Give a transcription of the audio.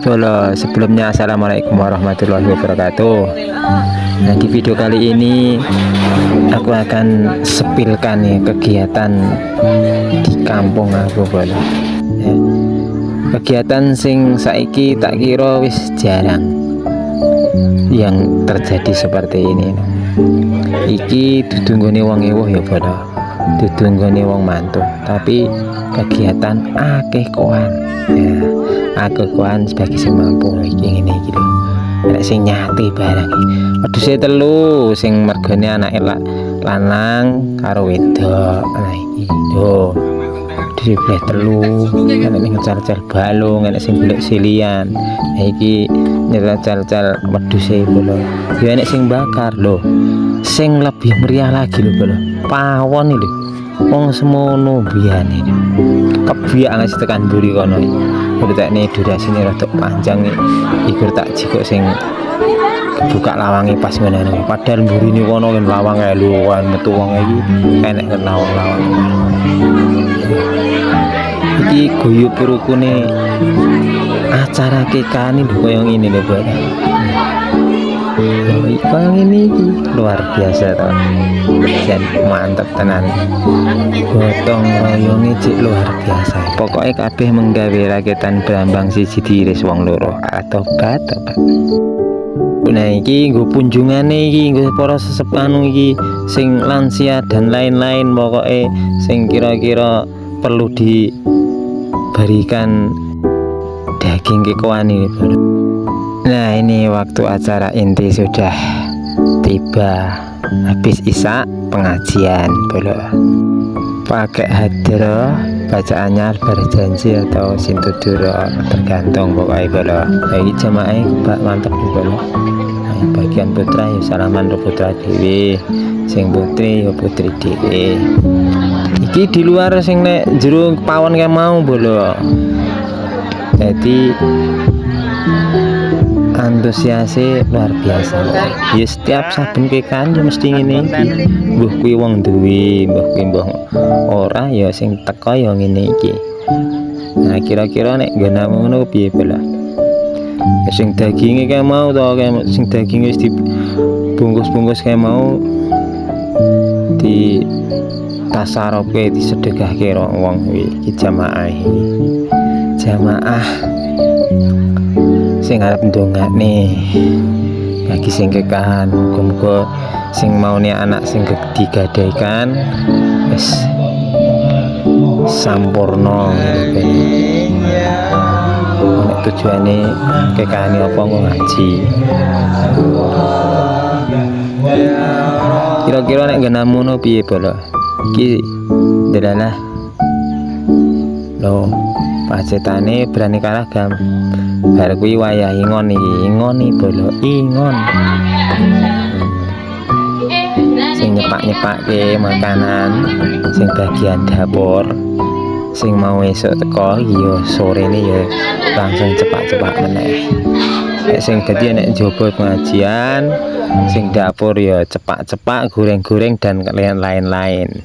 Bolo. Sebelumnya assalamualaikum warahmatullahi wabarakatuh. Nah, di video kali ini aku akan sepilkan nih kegiatan di kampung aku bolo. Ya. Kegiatan sing saiki tak kira wis jarang yang terjadi seperti ini. Iki dudu nggone wong ewuh ya bolo. Dudu nggone wong mantu, tapi kegiatan akeh koan. Ya, akeh koan sebagai sing mampu iki ngene iki lho. Nek sing nyati barang iki. Wedhuse telu sing mergane anake lanang karo wedok. Nah iki lho. Dibleh telu, enek sing ngecal-cal balung, enek sing golek silian. Nah iki nyecal-cal wedhuse lho. Ya enek sing bakar lho. Sing lebih meriah lagi lho lho. Pawon iki lho. Wong semono biyane. Kebiak ngasih tekan mburi kono iki. Bertekne durasine rada panjang iku tak jikok sing buka lawange pas ngene. Padahal mburine kono kan lawang ae lho, metu wong iki enek kan lawang-lawang. Iki guyub rukune acara kekane lho koyo ngene lho, Bro. Koyo ngene iki luar biasa to. Jan mantep tenan. Gotong royonge cik luar biasa. Pokoknya kabeh menggawe raketan Brambang siji diiris wong loro atau bat. Nah iki nggo punjungane iki nggo para sesepanu iki sing lansia dan lain-lain, pokoknya sing kira-kira perlu diberikan daging kekoan ini. Nah ini waktu acara inti sudah tiba, habis isya pengajian bolo. Pakai hadroh bacaannya berjanji atau sintuduro tergantung pokoknya bolo. Ini jamaah mantap bolo. Nah, bagian putra ya salaman ro putra dewi, sing putri ya putri dewi. Iki di luar sing nek jero pawon kae mau bolo. Jadi antusiasnya luar biasa. Ya setiap saben kekan ya mesti ngene iki. Mbuh kuwi wong duwe, mbuh kuwi mbuh ora ya sing teko ya ngene iki. Nah kira-kira nek ngene ngono piye bolo? Sing daginge kae mau to, sing daginge wis dibungkus-bungkus kae mau di tasaroke disedekahke wong iki jamaah iki. Jamaah sing arep ndongakne bagi sing kekahan, muga-muga sing maune anak sing digadaikan wis sampurna. Nek tujuane kekahane apa kok ngaji. Kira-kira nek genamono piye bolo? Iki delalah lho, pacetane berani kalah gam. Bar kuwi wayah ingon iki bolo, ingon. Sing nyepak-nyepakke makanan, sing bagian dapur, sing mau esuk teko ya sorene ya langsung cepak-cepak meneh. Sing dadi nek njaba pengajian, sing dapur ya cepak-cepak, goreng-goreng dan lain-lain.